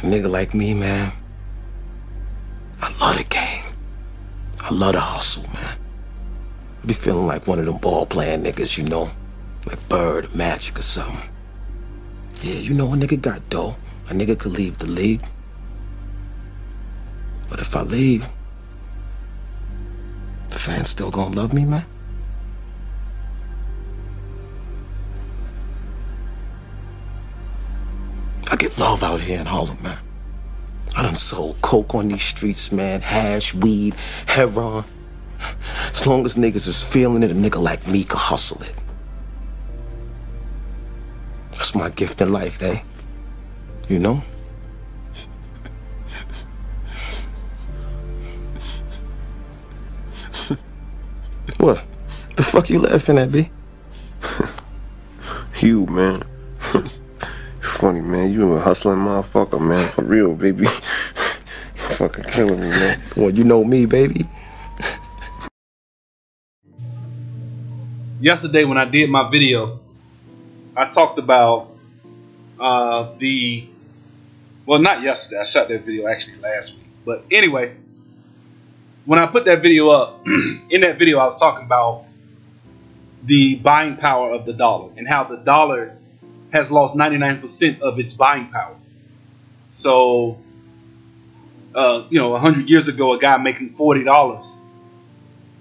nigga like me, man, I love the game. I love the hustle, man. I be feeling like one of them ball-playing niggas, you know? Like Bird or Magic or something. Yeah, you know, a nigga got dough. A nigga could leave the league. But if I leave, the fans still gonna love me, man? I get love out here in Harlem, man. I done sold coke on these streets, man. Hash, weed, heroin. As long as niggas is feeling it, a nigga like me can hustle it. That's my gift in life, eh? You know? What? The fuck you laughing at, B? You, man. Funny, man. You a hustling motherfucker, man. For real, baby. You fucking killing me, man. Well, you know me, baby. Yesterday when I did my video, I talked about well, not yesterday. I shot that video actually last week. But anyway, when I put that video up, in that video I was talking about the buying power of the dollar and how the dollar has lost 99% of its buying power. So, you know, 100 years ago, a guy making $40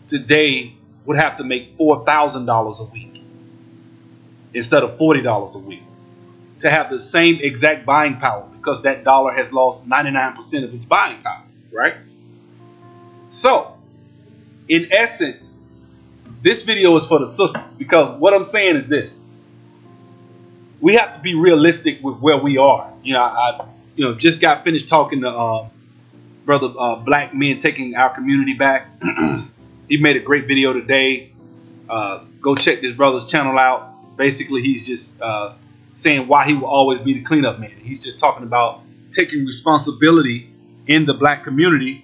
today would have to make $4,000 a week instead of $40 a week to have the same exact buying power, because that dollar has lost 99% of its buying power, right? So, in essence, this video is for the sisters, because what I'm saying is this. We have to be realistic with where we are. You know, I just got finished talking to brother Black Men Taking Our Community Back. He made a great video today. Go check this brother's channel out. Basically, he's just saying why he will always be the cleanup man. He's just talking about taking responsibility in the black community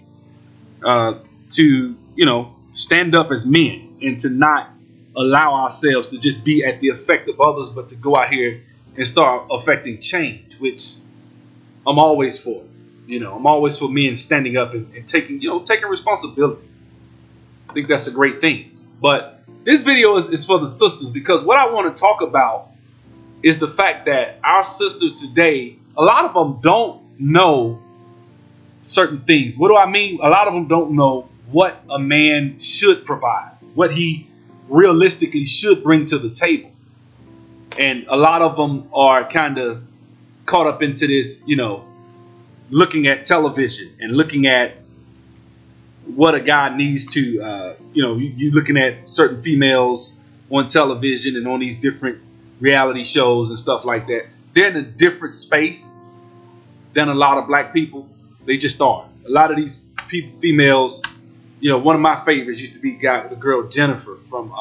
to, you know, stand up as men and to not allow ourselves to just be at the effect of others, but to go out here and start affecting change, which I'm always for. You know, I'm always for men standing up and taking, you know, taking responsibility. I think that's a great thing. But this video is for the sisters, because what I want to talk about is the fact that our sisters today, a lot of them don't know certain things. What do I mean? A lot of them don't know what a man should provide, what he realistically should bring to the table. And a lot of them are kind of caught up into this, you know, looking at television and looking at what a guy needs to, you know, you looking at certain females on television and on these different reality shows and stuff like that. They're in a different space than a lot of black people. They just are. A lot of these females, you know, one of my favorites used to be the girl Jennifer from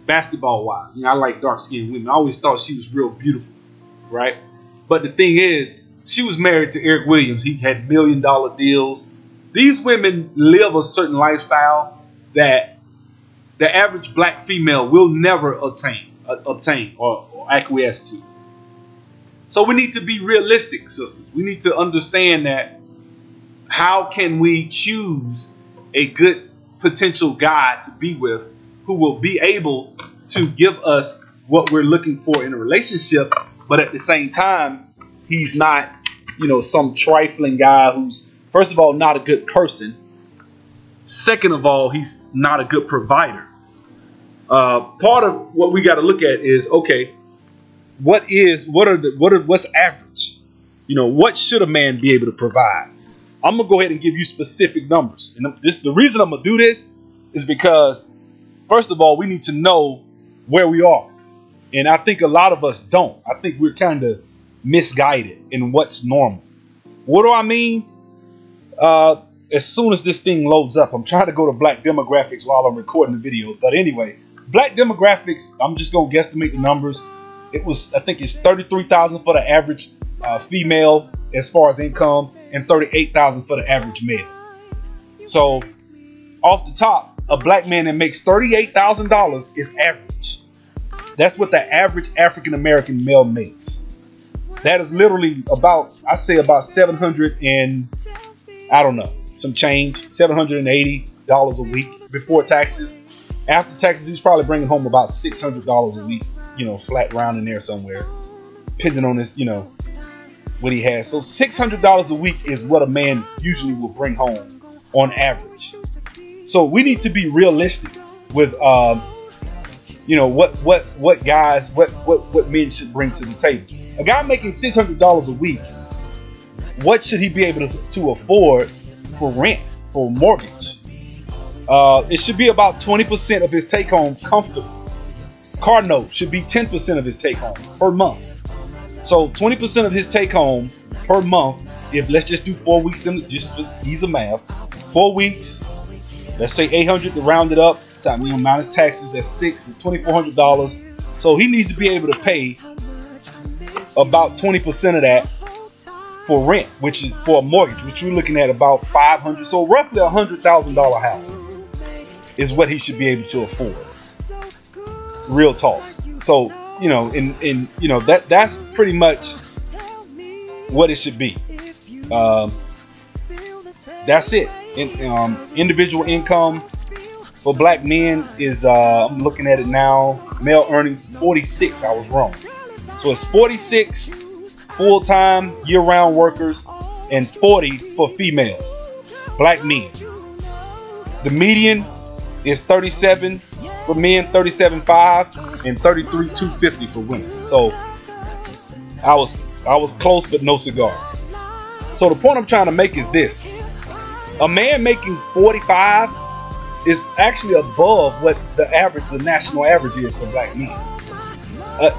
Basketball Wives. You know, I like dark-skinned women. I always thought she was real beautiful, right? But the thing is, she was married to Eric Williams. He had $1 million deals. These women live a certain lifestyle that the average black female will never obtain or acquiesce to. So we need to be realistic, sisters. We need to understand that how can we choose a good potential guy to be with who will be able to give us what we're looking for in a relationship, but at the same time, he's not, you know, some trifling guy who's, first of all, not a good person. Second of all, he's not a good provider. Part of what we got to look at is, okay, what's average? You know, what should a man be able to provide? I'm gonna go ahead and give you specific numbers, and the reason I'm gonna do this is because, first of all, we need to know where we are, and I think a lot of us don't. I think we're kind of misguided in what's normal. What do I mean? As soon as this thing loads up, I'm trying to go to black demographics while I'm recording the video. But anyway, black demographics, I'm just going to guesstimate the numbers. I think it's 33,000 for the average female as far as income, and 38,000 for the average male. So off the top, a black man that makes $38,000 is average. That's what the average African-American male makes. That is literally about, I say about 700 and I don't know, some change, $780 a week before taxes. After taxes, he's probably bringing home about $600 a week, you know, flat round in there somewhere, depending on this, you know, what he has. So $600 a week is what a man usually will bring home on average. So we need to be realistic with, you know, what guys, what men should bring to the table. A guy making $600 a week, what should he be able to afford for rent, for mortgage? It should be about 20% of his take home comfortable. Car note should be 10% of his take home per month. So 20% of his take home per month, if let's just do 4 weeks, just for ease of math, 4 weeks, let's say 800 to round it up, time, you know, minus taxes, that's $2,400. So he needs to be able to pay about 20% of that for rent, which is for a mortgage, which we're looking at about $500. So roughly $100,000 house is what he should be able to afford. Real talk. So, you know, in you know, that's pretty much what it should be. That's it. Individual income for black men is I'm looking at it now. Male earnings 46. I was wrong. So it's 46 full-time year-round workers and 40 for females, black men. The median is 37 for men, 37.5, and 33,250 for women. So I was close, but no cigar. So the point I'm trying to make is this: a man making 45 is actually above what the national average is for black men.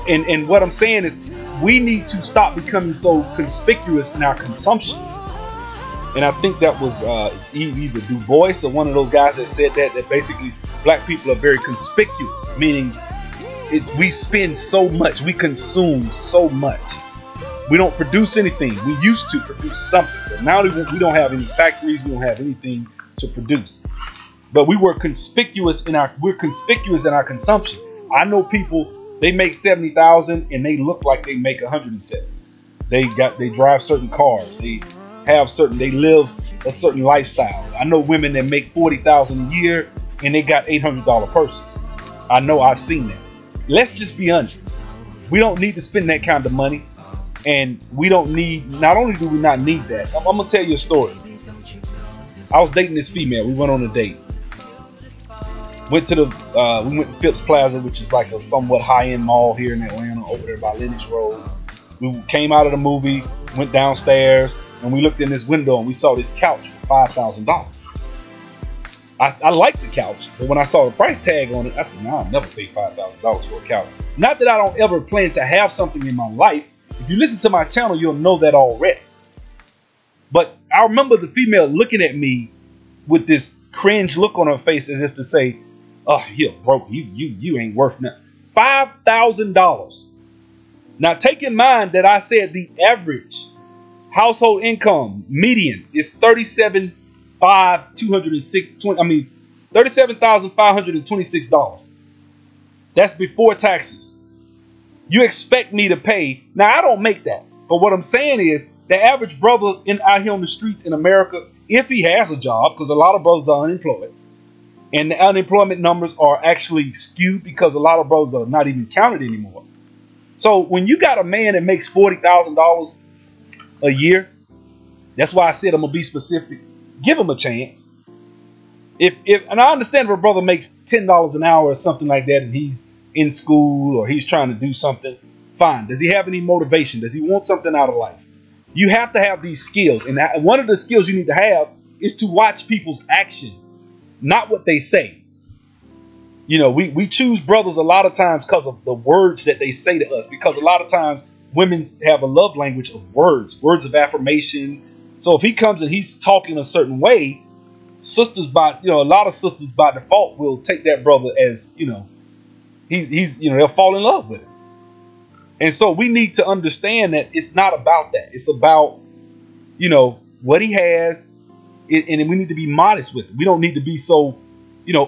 And what I'm saying is, we need to stop becoming so conspicuous in our consumption. And I think that was either Du Bois or one of those guys that said that basically black people are very conspicuous, meaning we spend so much, we consume so much. We don't produce anything. We used to produce something, but now we don't have any factories, we don't have anything to produce. But we're conspicuous in our consumption. I know people, they make 70,000 and they look like they make 107. They drive certain cars. They live a certain lifestyle. I know women that make 40,000 a year and they got $800 purses. I know, I've seen that. Let's just be honest. We don't need to spend that kind of money, and we don't need. Not only do we not need that, I'm gonna tell you a story. I was dating this female. We went on a date. We went to Phipps Plaza, which is like a somewhat high-end mall here in Atlanta, over there by Lenox Road. We came out of the movie, went downstairs, and we looked in this window and we saw this couch for $5,000. I liked the couch, but when I saw the price tag on it, I said, "No, I'll never pay $5,000 for a couch." Not that I don't ever plan to have something in my life. If you listen to my channel, you'll know that already. But I remember the female looking at me with this cringe look on her face, as if to say, "Oh, you're broke. You ain't worth nothing." $5,000. Now, take in mind that I said the average household income median is $37,526. That's before taxes. You expect me to pay. Now, I don't make that. But what I'm saying is, the average brother out here on the streets in America, if he has a job, because a lot of brothers are unemployed, and the unemployment numbers are actually skewed because a lot of brothers are not even counted anymore. So when you got a man that makes $40,000 a year, that's why I said I'm gonna be specific. Give him a chance. And I understand if a brother makes $10 an hour or something like that, and he's in school or he's trying to do something, fine. Does he have any motivation? Does he want something out of life? You have to have these skills, and one of the skills you need to have is to watch people's actions, not what they say. You know, we choose brothers a lot of times because of the words that they say to us, because a lot of times women have a love language of words of affirmation. So if he comes and he's talking a certain way, a lot of sisters by default will take that brother as, they'll fall in love with him. And so we need to understand that it's not about that. It's about, what he has, and we need to be modest with it. We don't need to be so,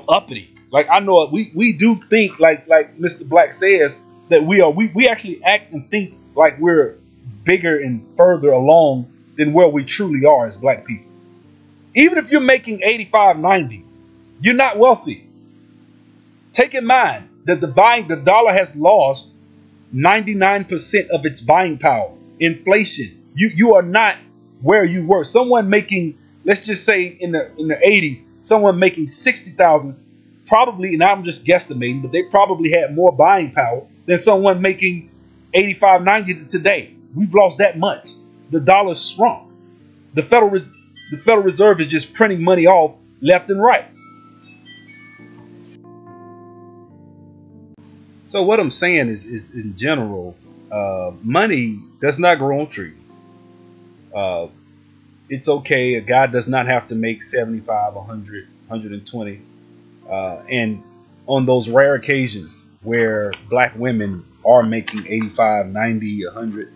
uppity. Like, I know we do think like Mr. Black says that we actually act and think like we're bigger and further along than where we truly are as black people. Even if you're making 85, 90, you're not wealthy. Take in mind that the dollar has lost 99% of its buying power. Inflation. You are not where you were. Someone making, let's just say in the 80s, someone making 60,000, probably, and I'm just guesstimating, but they probably had more buying power than someone making 85, 90 today. We've lost that much. The dollar's shrunk. The Federal Reserve is just printing money off left and right. So what I'm saying is in general, money does not grow on trees. It's okay. A guy does not have to make 75, 100, 120. And on those rare occasions where black women are making 85, 90, 100,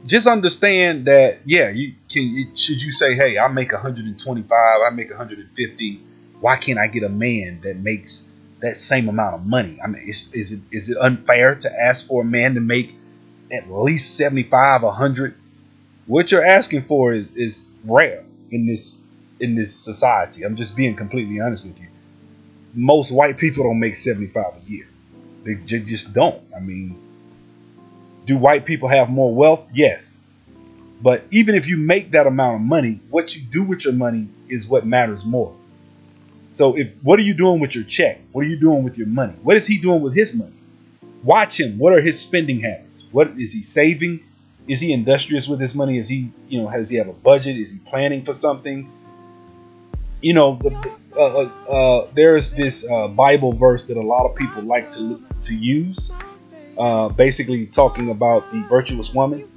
just understand that, yeah, should you say, hey, I make 125, I make 150. Why can't I get a man that makes that same amount of money? I mean, is it unfair to ask for a man to make at least 75, 100? What you're asking for is rare in this society. I'm just being completely honest with you. Most white people don't make 75 a year. They just don't. I mean, do white people have more wealth? Yes. But even if you make that amount of money, what you do with your money is what matters more. So what are you doing with your check? What are you doing with your money? What is he doing with his money? Watch him. What are his spending habits? What is he saving? Is he industrious with his money? Is he, does he have a budget? Is he planning for something? There's this Bible verse that a lot of people like to use, basically talking about the virtuous woman.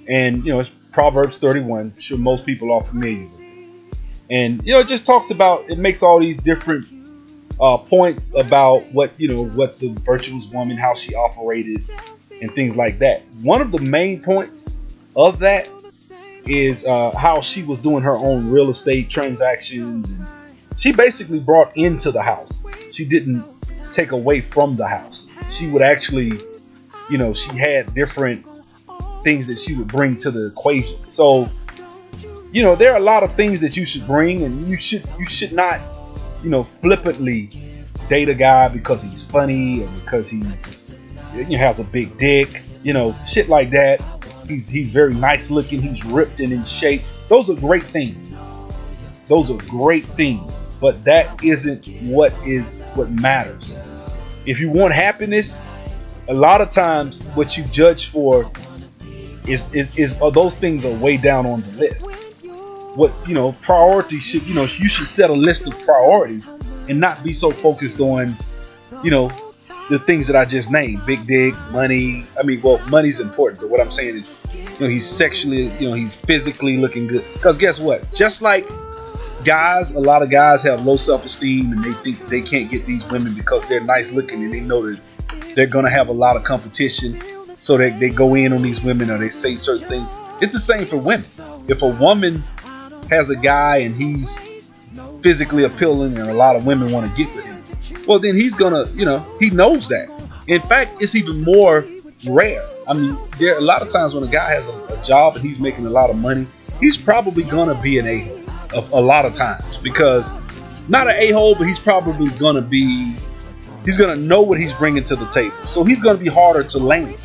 And, it's Proverbs 31. I'm sure most people are familiar with it. And, it just talks about, it makes all these different points about what the virtuous woman, how she operated and things like that. One of the main points of that is how she was doing her own real estate transactions. And she basically brought into the house. She didn't take away from the house. She would actually, she had different things that she would bring to the equation. So, there are a lot of things that you should bring, and you should not, flippantly date a guy because he's funny or because he has a big dick, shit like that. He's very nice looking. He's ripped and in shape. Those are great things. Those are great things. But that isn't what matters. If you want happiness, a lot of times what you judge for is those things are way down on the list. What priorities should you should set a list of priorities and not be so focused on the things that I just named. Big dick, money. I mean, well, money's important, but what I'm saying is, he's sexually, he's physically looking good. Because guess what? Just like guys, a lot of guys have low self-esteem and they think they can't get these women because they're nice looking and they know that they're gonna have a lot of competition, so that they go in on these women or they say certain things. It's the same for women. If a woman has a guy and he's physically appealing and a lot of women want to get with him, well, then he's gonna, he knows that. In fact, it's even more rare. I mean, there are a lot of times when a guy has a job and he's making a lot of money, he's probably gonna be an a-hole a lot of times, because not an a-hole, but he's probably gonna be, he's gonna know what he's bringing to the table. So he's gonna be harder to land.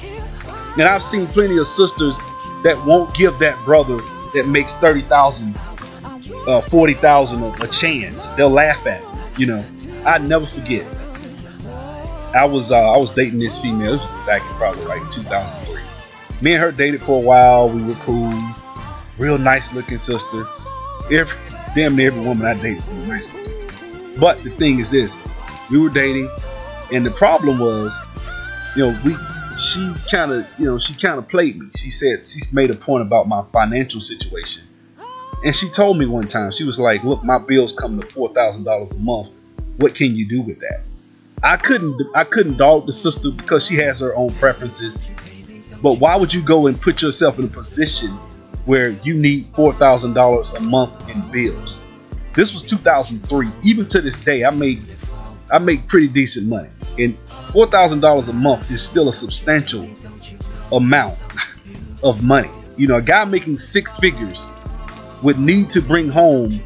And I've seen plenty of sisters that won't give that brother that makes 30,000, 40,000 a chance. They'll laugh at him. I never forget. I was dating this female. This was back in probably like 2003. Me and her dated for a while. We were cool. Real nice looking sister. Damn near every woman I dated was nice looking. But the thing is this: we were dating, and the problem was, she kind of played me. She said, she made a point about my financial situation. And she told me one time, she was like, look, my bills come to $4,000 a month. What can you do with that? I couldn't dog the sister because she has her own preferences. But why would you go and put yourself in a position where you need $4,000 a month in bills? This was 2003. Even to this day, I make pretty decent money. And $4,000 a month is still a substantial amount of money. You know, a guy making 6 figures would need to bring home,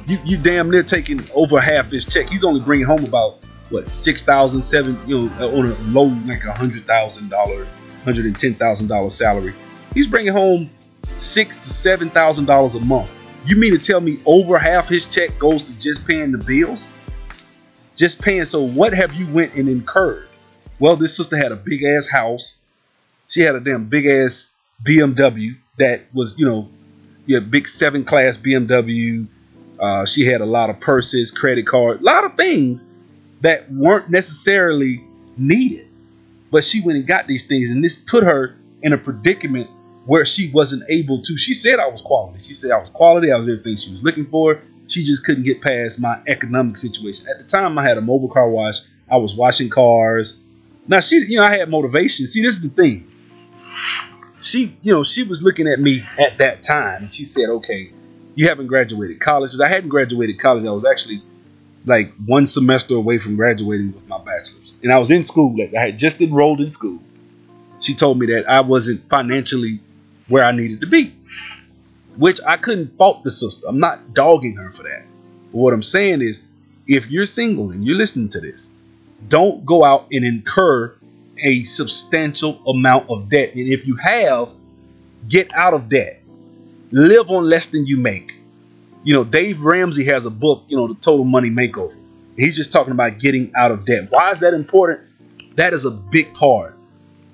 you damn near taking over half his check. He's only bringing home about what, $6,000, you know, on a low like $100,000, $110,000 salary. He's bringing home $6,000 to $7,000 a month. You mean to tell me over half his check goes to just paying the bills? Just paying. So what have you went and incurred? Well, this sister had a big ass house. She had a damn big ass BMW that was, you know, big 7 class BMW. She had a lot of purses, credit card, a lot of things that weren't necessarily needed. But she went and got these things, and this put her in a predicament where she wasn't able to. She said I was quality. She said I was quality. I was everything she was looking for. She just couldn't get past my economic situation. At the time, I had a mobile car wash. I was washing cars. Now, she, you know, I had motivation. See, this is the thing. She, you know, she was looking at me at that time, and she said, okay, you haven't graduated college. Because I hadn't graduated college. I was actually like 1 semester away from graduating with my bachelor's. And I was in school. Like, I had just enrolled in school. She told me that I wasn't financially where I needed to be, which I couldn't fault the sister. I'm not dogging her for that. But what I'm saying is, if you're single and you're listening to this, don't go out and incur a substantial amount of debt. And if you have, get out of debt. Live on less than you make. You know, Dave Ramsey has a book, you know, The Total Money Makeover. He's just talking about getting out of debt. Why is that important? That is a big part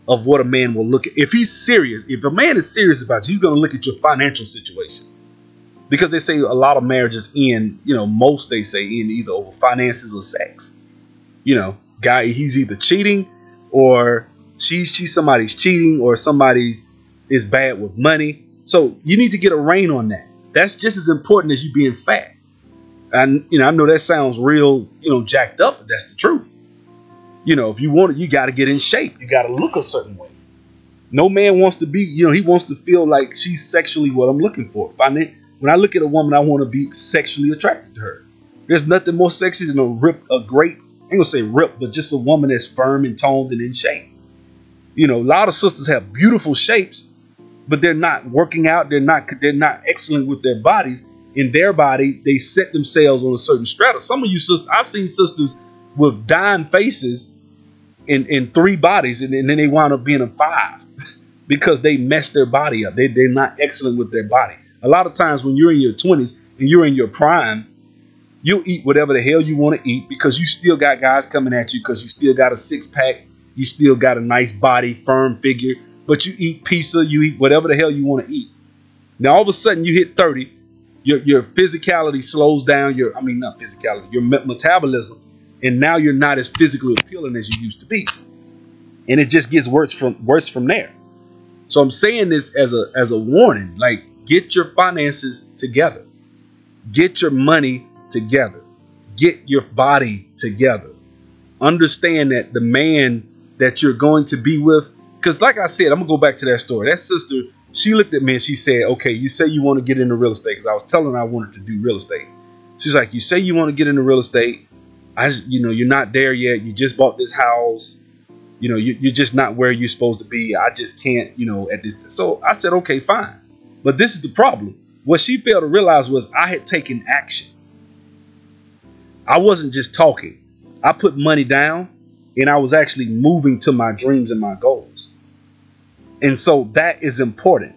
of what a man will look at. If he's serious, if a man is serious about you, he's going to look at your financial situation. Because they say a lot of marriages end, you know, most they say end either over finances or sex. You know, guy, he's either cheating or she's somebody's cheating, or somebody is bad with money. So you need to get a rein on that. That's just as important as you being fat. And, you know, I know that sounds real, you know, jacked up, but that's the truth. You know, if you want it, you got to get in shape. You got to look a certain way. No man wants to be, you know, he wants to feel like she's sexually what I'm looking for. When I look at a woman, I want to be sexually attracted to her. There's nothing more sexy than a great, I ain't gonna say rip, but just a woman that's firm and toned and in shape. You know, a lot of sisters have beautiful shapes, but they're not working out. They're not excellent with their bodies. In their body, they set themselves on a certain strata. Some of you sisters, I've seen sisters with dime faces in 3 bodies, and then they wind up being a 5 because they mess their body up. They're not excellent with their body. A lot of times when you're in your 20s and you're in your prime, you'll eat whatever the hell you want to eat because you still got guys coming at you because you still got a 6-pack. You still got a nice body, firm figure, but you eat pizza, you eat whatever the hell you want to eat. Now, all of a sudden you hit 30, your physicality slows down. Your metabolism. And now you're not as physically appealing as you used to be. And it just gets worse from there. So I'm saying this as a warning, like, get your finances together. Get your money together. Get your body together. Understand that the man that you're going to be with, because like I said, I'm going to go back to that story. That sister, she looked at me and she said, okay, you say you want to get into real estate, because I was telling her I wanted to do real estate. She's like, you say you want to get into real estate. You're not there yet. You just bought this house. You know, you're just not where you're supposed to be. I just can't, you know, at this. So I said, okay, fine. But this is the problem. What she failed to realize was I had taken action. I wasn't just talking. I put money down and I was actually moving to my dreams and my goals. And so that is important.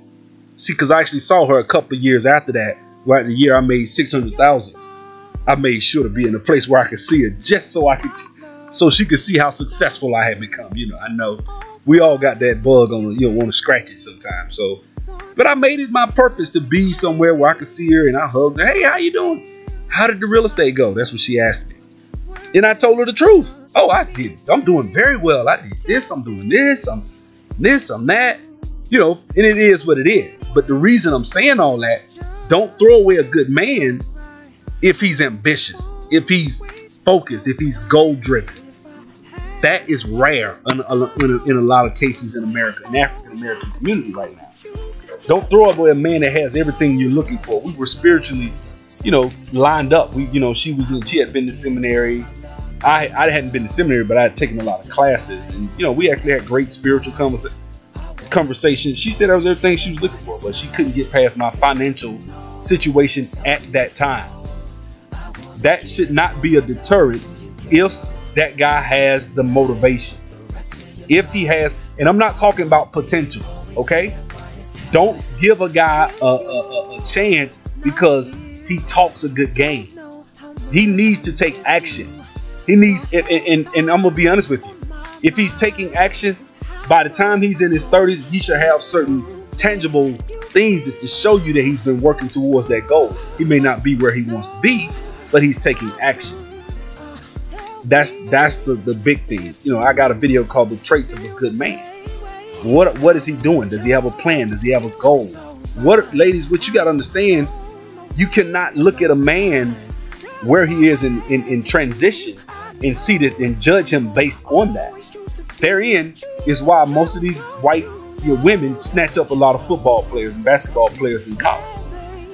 See, because I actually saw her a couple of years after that, right? The year I made $600,000. I made sure to be in a place where I could see her just so so she could see how successful I had become. You know, I know we all got that bug on, you know, want to scratch it sometimes. So, but I made it my purpose to be somewhere where I could see her and I hugged her. Hey, how you doing? How did the real estate go? That's what she asked me. And I told her the truth. Oh, I did. I'm doing very well. I did this. I'm doing this. I'm that. You know, and it is what it is. But the reason I'm saying all that, don't throw away a good man if he's ambitious, if he's focused, if he's goal driven. That is rare in a lot of cases in America, in African American community right now. Don't throw away a man that has everything you're looking for. We were spiritually, you know, lined up. She had been to seminary. I hadn't been to seminary, but I had taken a lot of classes, and you know, we actually had great spiritual conversation. She said that was everything she was looking for, but she couldn't get past my financial situation at that time. That should not be a deterrent if that guy has the motivation. If he has, and I'm not talking about potential, okay? Don't give a guy a chance because he talks a good game. He needs to take action. He needs, and I'm gonna be honest with you. If he's taking action, by the time he's in his 30s, he should have certain tangible things that to show you that he's been working towards that goal. He may not be where he wants to be, but he's taking action. That's the big thing. You know, I got a video called "The Traits of a Good Man." What is he doing? Does he have a plan? Does he have a goal? Ladies, what you got to understand, you cannot look at a man where he is in transition and see that and judge him based on that. Therein is why most of these white women snatch up a lot of football players and basketball players in college,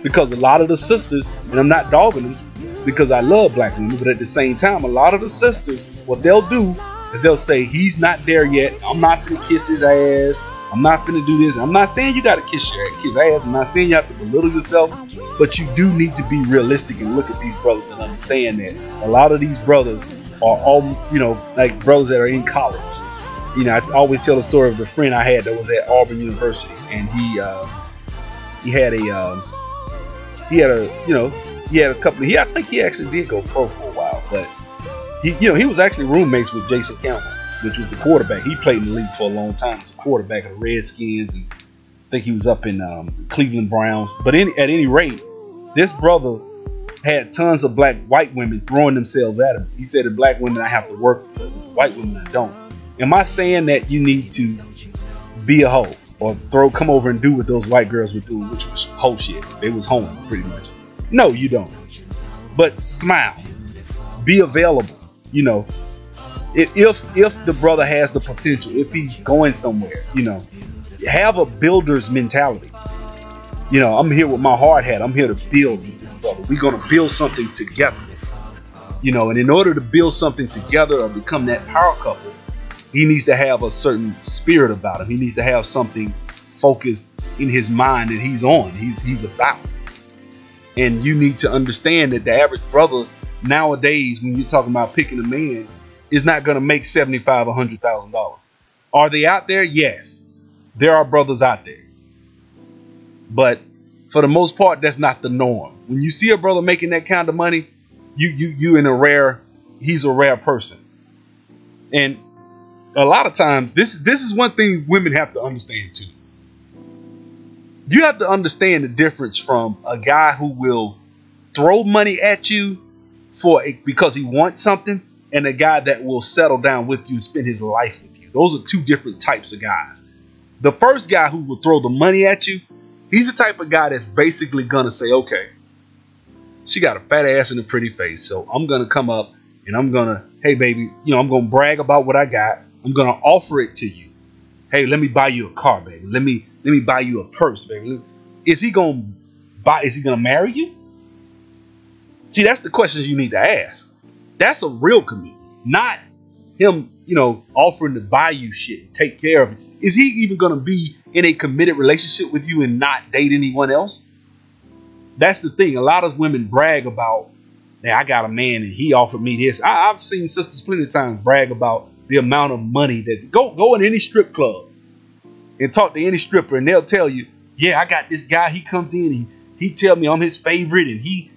because a lot of the sisters, and I'm not dogging them because I love black women, but at the same time, a lot of the sisters, what they'll do is they'll say, he's not there yet. I'm not gonna kiss his ass. I'm not gonna do this. I'm not saying you gotta kiss his ass. I'm not saying you have to belittle yourself, but you do need to be realistic and look at these brothers and understand that a lot of these brothers are all, you know, like brothers that are in college. You know, I always tell the story of the friend I had that was at Auburn University, and he had a couple. I think he actually did go pro for a while, but he was actually roommates with Jason Campbell, which was the quarterback. He played in the league for a long time as a quarterback of the Redskins, and I think he was up in the Cleveland Browns. But at any rate, this brother had tons of white women throwing themselves at him. He said the black women I have to work with, the white women I don't. Am I saying that you need to be a hoe or come over and do what those white girls were doing, which was hoe shit? They was home pretty much. No, you don't. But smile, be available. You know, if the brother has the potential, if he's going somewhere, you know, have a builder's mentality. You know, I'm here with my hard hat. I'm here to build with this brother. We're gonna build something together. You know, and in order to build something together or become that power couple, he needs to have a certain spirit about him. He needs to have something focused in his mind that he's on. He's about. And you need to understand that the average brother nowadays, when you're talking about picking a man, is not going to make $75,000 or $100,000. Are they out there? Yes, there are brothers out there. But for the most part, that's not the norm. When you see a brother making that kind of money, he's a rare person. And a lot of times, this is one thing women have to understand too. You have to understand the difference from a guy who will throw money at you because he wants something, and a guy that will settle down with you and spend his life with you. Those are two different types of guys. The first guy who will throw the money at you, he's the type of guy that's basically gonna say, okay, she got a fat ass and a pretty face, so I'm gonna come up and I'm gonna, hey baby, you know, I'm gonna brag about what I got. I'm gonna offer it to you. Hey, let me buy you a car, baby. Let me buy you a purse, baby. Is he gonna marry you? See, that's the questions you need to ask. That's a real commitment, not him, you know, offering to buy you shit, take care of it. Is he even gonna be in a committed relationship with you and not date anyone else? That's the thing. A lot of women brag about, hey, I got a man and he offered me this. I've seen sisters plenty of times brag about the amount of money that go in any strip club and talk to any stripper, and they'll tell you, yeah, I got this guy. He comes in, he tell me I'm his favorite, and you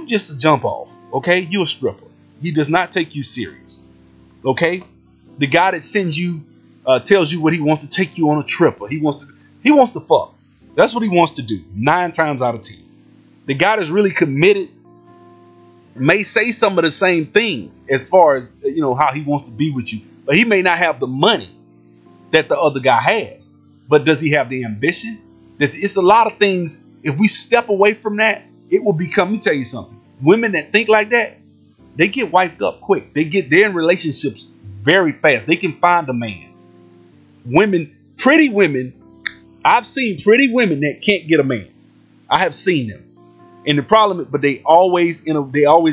just a jump off. Okay, you a stripper. He does not take you serious. Okay, the guy that sends you tells you what he wants to take you on a trip, or he wants to fuck. That's what he wants to do 9 times out of 10. The guy that's really committed may say some of the same things as far as, you know, how he wants to be with you, but he may not have the money that the other guy has. But does he have the ambition? It's a lot of things. If we step away from that, it will become, let me tell you something. Women that think like that, they get wifed up quick. They're in relationships very fast. They can find a man. Pretty women, I've seen pretty women that can't get a man. I have seen them. And the problem, but they always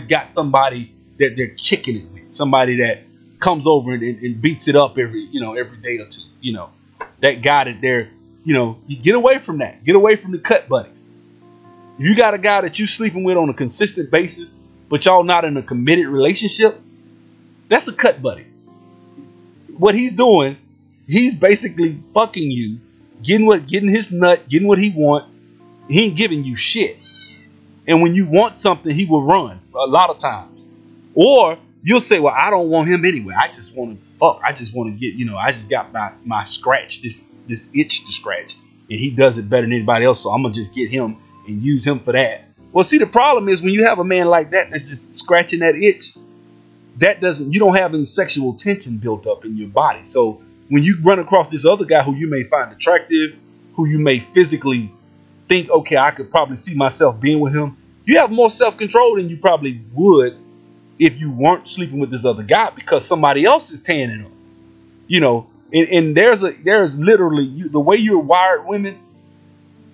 got somebody that they're kicking it with. Somebody that comes over and beats it up every day or two, you know. that guy that they're, you get away from that. Get away from the cut buddies. If you got a guy that you sleeping with on a consistent basis, but y'all not in a committed relationship, that's a cut buddy. What he's doing, he's basically fucking you, getting his nut, getting what he want. He ain't giving you shit. And when you want something, he will run a lot of times. Or you'll say, well, I don't want him anyway. I just want to fuck. I just want to get, I just got my scratch, this itch to scratch. And he does it better than anybody else. So I'm going to just get him and use him for that. Well, see, the problem is when you have a man like that that's just scratching that itch, you don't have any sexual tension built up in your body. So when you run across this other guy who you may find attractive, who you may physically think, okay, I could probably see myself being with him, you have more self-control than you probably would if you weren't sleeping with this other guy, because somebody else is tearing it up. And there's literally, the way you're wired, women,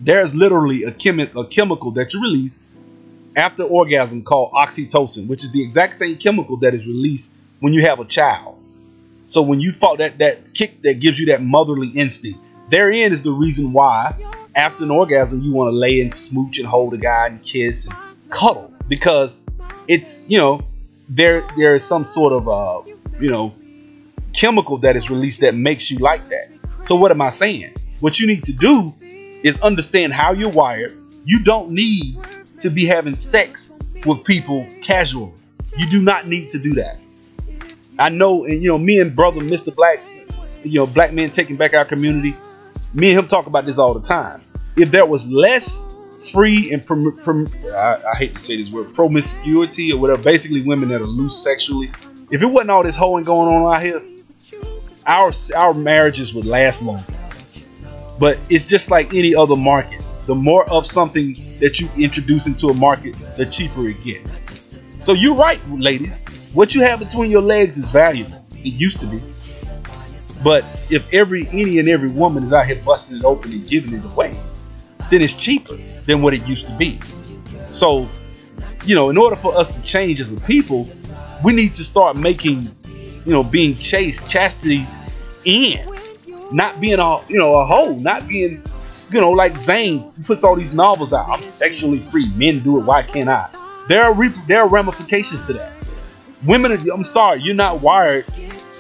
there's literally a chemical that you release after orgasm called oxytocin, which is the exact same chemical that is released when you have a child. So when you fought that kick that gives you that motherly instinct, therein is the reason why after an orgasm you want to lay and smooch and hold a guy and kiss and cuddle, because it's, there is some sort of chemical that is released that makes you like that. So what am I saying? What you need to do is understand how you're wired. You don't need to be having sex with people casually. You do not need to do that. I know, and me and brother Mr. Black, Black Men Taking Back Our Community, me and him talk about this all the time. If there was less free and I hate to say this word, promiscuity or whatever, basically women that are loose sexually, if it wasn't all this hoeing going on out here, our marriages would last longer. But it's just like any other market. The more of something that you introduce into a market, the cheaper it gets. So you're right, ladies. What you have between your legs is valuable. It used to be. But if any and every woman is out here busting it open and giving it away, then it's cheaper than what it used to be. So, in order for us to change as a people, we need to start making, being chaste, chastity in, not being a hoe, not being, like Zane puts all these novels out. I'm sexually free. Men do it. Why can't I? There are ramifications to that. Women, I'm sorry, you're not wired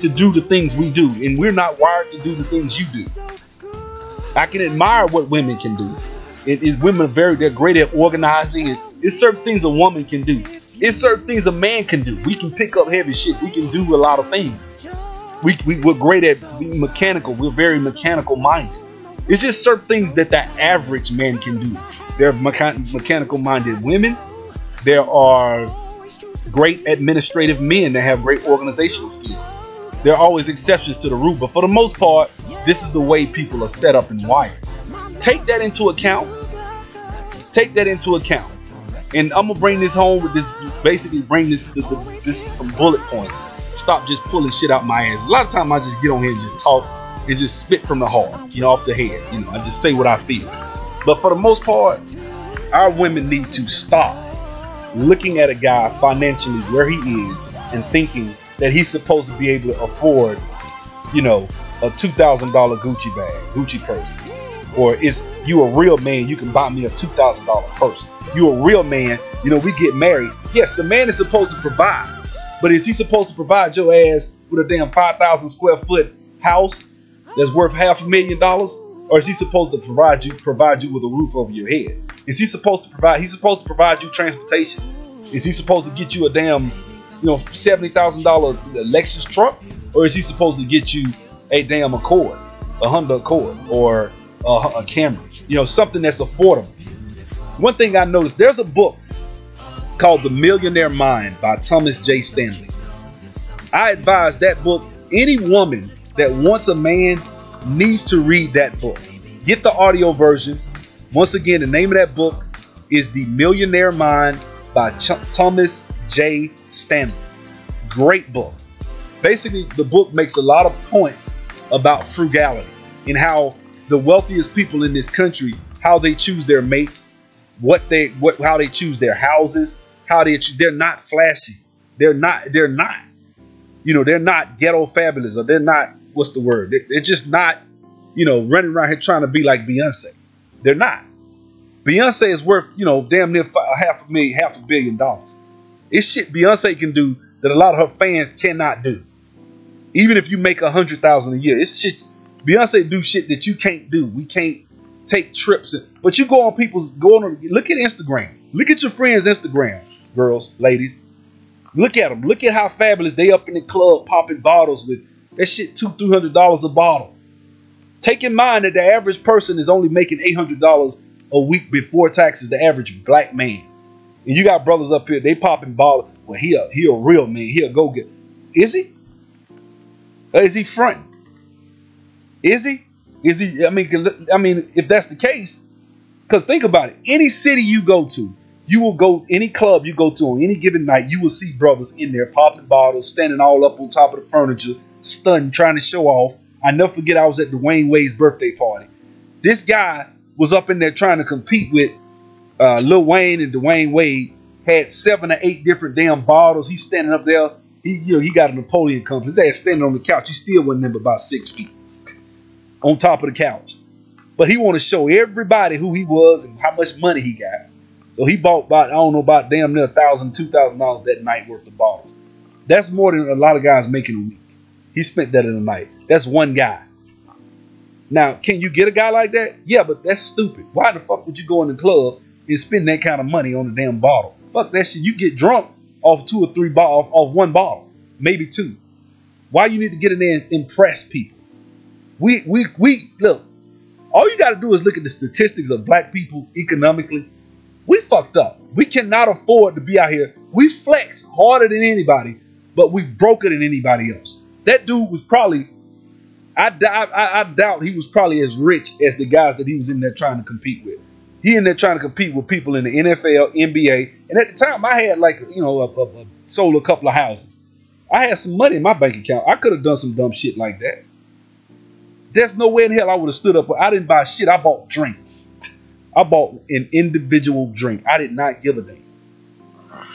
to do the things we do, and we're not wired to do the things you do. I can admire what women can do. They're great at organizing. It's certain things a woman can do. It's certain things a man can do. We can pick up heavy shit. We can do a lot of things. We're great at being mechanical. We're very mechanical minded. It's just certain things that the average man can do. There are mechanical minded women. There are great administrative men that have great organizational skills. There are always exceptions to the rule, but for the most part, this is the way people are set up and wired. Take that into account. Take that into account. And I'm gonna bring this home with this. Basically, bring this some bullet points. Stop just pulling shit out my ass. A lot of time I just get on here and just talk and just spit from the heart, off the head. I just say what I feel. But for the most part, our women need to stop looking at a guy financially where he is and thinking that he's supposed to be able to afford, a $2,000 Gucci bag, Gucci purse. Or is you a real man, you can buy me a $2,000 purse. You a real man, we get married. Yes, the man is supposed to provide. But is he supposed to provide your ass with a damn 5,000 square foot house that's worth $500,000? Or is he supposed to provide you with a roof over your head? Is he supposed to provide? He's supposed to provide you transportation. Is he supposed to get you a damn, $70,000 Lexus truck, or is he supposed to get you a damn Accord, a Honda Accord, or a Camry? Something that's affordable. One thing I noticed, there's a book called The Millionaire Mind by Thomas J. Stanley. I advise that book. Any woman that wants a man needs to read that book. Get the audio version. Once again, the name of that book is The Millionaire Mind by Thomas J. Stanley. Great book. Basically, the book makes a lot of points about frugality and how the wealthiest people in this country, how they choose their mates, how they choose their houses, they're not flashy. They're not ghetto fabulous, or they're not, what's the word? They're just not running around here trying to be like Beyonce. They're not. Beyonce is worth, damn near $500 million. It's shit Beyonce can do that a lot of her fans cannot do. Even if you make $100,000 a year, it's shit. Beyonce do shit that you can't do. We can't take trips. But you go on look at Instagram. Look at your friends' Instagram, girls, ladies. Look at them. Look at how fabulous they up in the club popping bottles with that shit $200-$300 a bottle. Take in mind that the average person is only making $800 a week before taxes, the average black man. And you got brothers up here, they popping bottles. Well, he a real man. He'll go get. Is he? Or is he fronting? Is he? Is he? I mean, if that's the case, because think about it. Any city you go to, you will go, any club you go to on any given night, you will see brothers in there popping bottles, standing all up on top of the furniture, stunned, trying to show off. I never forget I was at Dwayne Wade's birthday party. This guy was up in there trying to compete with Lil Wayne, and Dwayne Wade had 7 or 8 different damn bottles. He's standing up there. He got a Napoleon company. His ass standing on the couch. He still wasn't there but about 6 feet on top of the couch. But he want to show everybody who he was and how much money he got. So he bought about damn near $1,000, $2,000 that night worth of bottles. That's more than a lot of guys making a week. He spent that in a night. That's one guy. Now, can you get a guy like that? Yeah, but that's stupid. Why the fuck would you go in the club and spend that kind of money on a damn bottle? Fuck that shit. You get drunk off 2 or 3 bottles, off 1 bottle, maybe 2. Why you need to get in there and impress people? We look. All you got to do is look at the statistics of black people economically. We fucked up. We cannot afford to be out here. We flex harder than anybody, but we broker than anybody else. That dude was probably, I doubt he was probably as rich as the guys that he was in there trying to compete with. He in there trying to compete with people in the NFL, NBA. And at the time I had sold a couple of houses. I had some money in my bank account. I could have done some dumb shit like that. There's no way in hell I would have stood up. I didn't buy shit. I bought drinks. I bought an individual drink. I did not give a damn.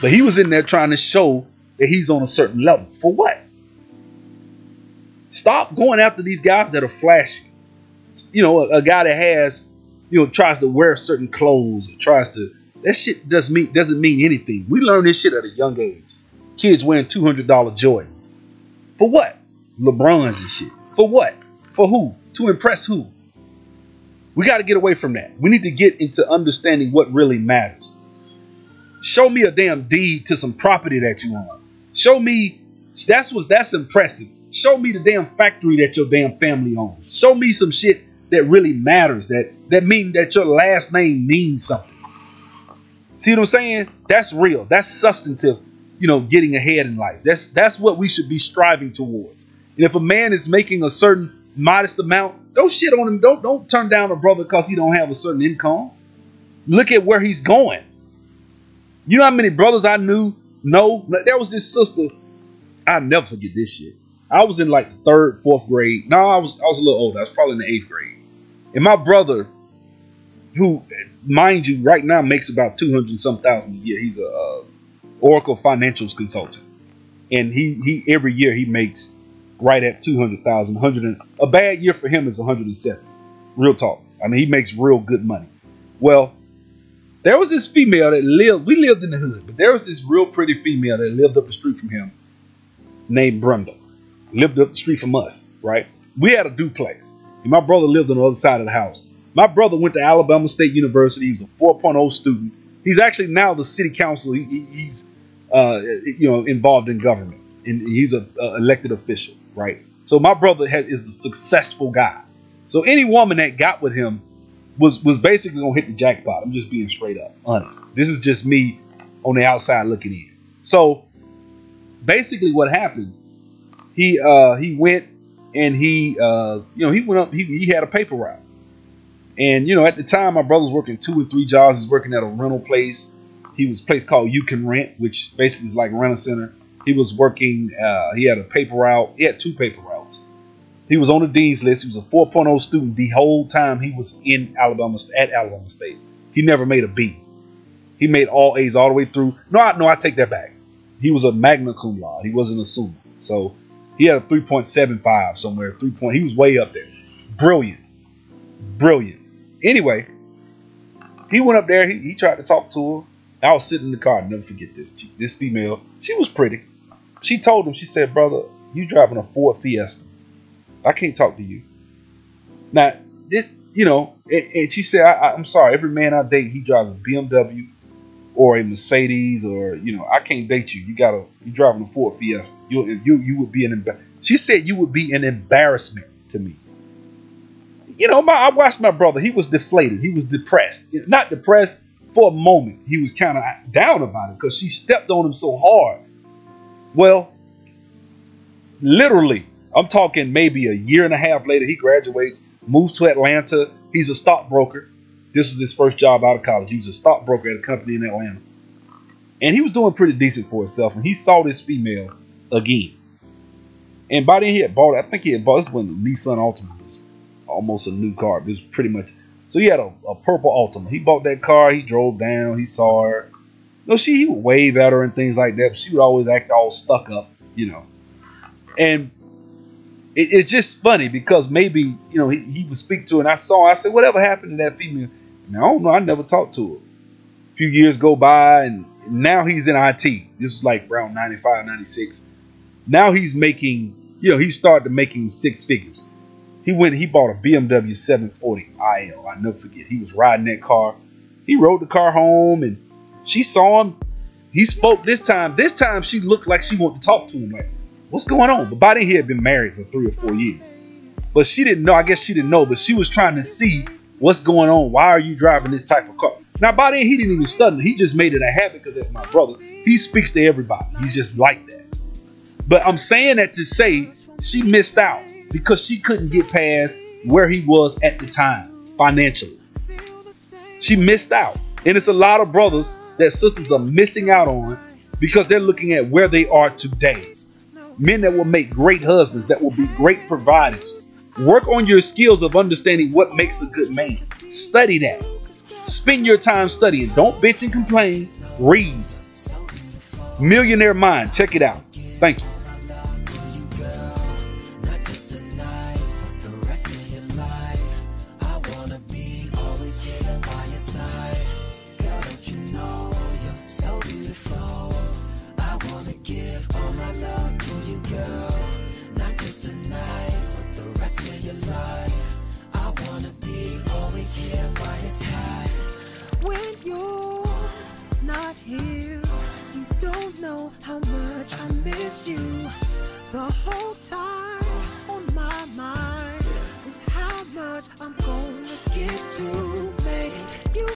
But he was in there trying to show that he's on a certain level. For what? Stop going after these guys that are flashy. A guy that has, tries to wear certain clothes, or that shit doesn't mean anything. We learned this shit at a young age. Kids wearing $200 Jordans. For what? LeBrons and shit. For what? For who? To impress who? We got to get away from that. We need to get into understanding what really matters. Show me a damn deed to some property that you own. Show me that's impressive. Show me the damn factory that your damn family owns. Show me some shit that really matters. That mean that your last name means something. See what I'm saying? That's real. That's substantive. Getting ahead in life. That's what we should be striving towards. And if a man is making a certain modest amount, don't shit on him. Don't turn down a brother because he don't have a certain income. Look at where he's going. You know how many brothers I knew? No, there was this sister. I'll never forget this shit. I was in like 3rd, 4th grade. No, I was a little older. I was probably in the 8th grade. And my brother, who, mind you, right now makes about 200-some thousand a year. He's a Oracle Financials consultant, and he every year he makes right at 200,000. A bad year for him is 107. Real talk. I mean, he makes real good money. Well, there was this female that we lived in the hood, but there was this real pretty female that lived up the street from him named Brenda. Lived up the street from us, right? We had a duplex, and my brother lived on the other side of the house. My brother went to Alabama State University. He was a 4.0 student. He's actually now the city council. He's involved in government, and he's a elected official, right? So my brother is a successful guy. So any woman that got with him was basically gonna hit the jackpot. I'm just being straight up honest. This is just me on the outside looking in. So basically, what happened? He went and he went up. He had a paper route. And, at the time, my brother was working 2 or 3 jobs. He was working at a rental place. He was a place called You Can Rent, which basically is like a rental center. He was working, he had a paper route. He had 2 paper routes. He was on the dean's list. He was a 4.0 student the whole time he was at Alabama State. He never made a B. He made all A's all the way through. No, I take that back. He was a magna cum laude. He wasn't a summa. So he had a 3.75 somewhere. He was way up there. Brilliant. brilliant. Anyway, he went up there. He tried to talk to her. I was sitting in the car. I'll never forget this female. She was pretty. She told him, she said, brother, you driving a Ford Fiesta. I can't talk to you. Now, you know, and she said, I'm sorry, every man I date, he drives a BMW or a Mercedes, or, you know, I can't date you. You driving a Ford Fiesta. You would be she said you would be an embarrassment to me. You know, I watched my brother. He was deflated. He was depressed. Not depressed for a moment. He was kind of down about it because she stepped on him so hard. Well, literally, I'm talking maybe a year and a half later, he graduates, moves to Atlanta. He's a stockbroker. This was his first job out of college. He was a stockbroker at a company in Atlanta. And he was doing pretty decent for himself. And he saw this female again. And by then he had bought, I think he had bought, this when the Nissan Altima was almost a new car. It was pretty much, so he had a purple Altima. He bought that car. He drove down. He saw her. You know, he would wave at her and things like that. But she would always act all stuck up, you know. And it's just funny because maybe, you know, he would speak to her. And I said, whatever happened to that female? And I don't know. I never talked to her. A few years go by and now he's in IT. This was like around 95, 96. Now he's making, you know, he started making six figures. He bought a BMW 740 IL. I'll never forget. He was riding that car. He rode the car home and she saw him. He spoke this time. This time she looked like she wanted to talk to him. Like, what's going on? But by then he had been married for 3 or 4 years. But she didn't know. I guess she didn't know. But she was trying to see what's going on. Why are you driving this type of car? Now, by then he didn't even study. He just made it a habit because that's my brother. He speaks to everybody. He's just like that. But I'm saying that to say she missed out because she couldn't get past where he was at the time financially. She missed out. And it's a lot of brothers that sisters are missing out on because they're looking at where they are today. Men that will make great husbands, that will be great providers. Work on your skills of understanding what makes a good man. Study that. Spend your time studying. Don't bitch and complain. Read. Millionaire Mind. Check it out. Thank you. Here by your side.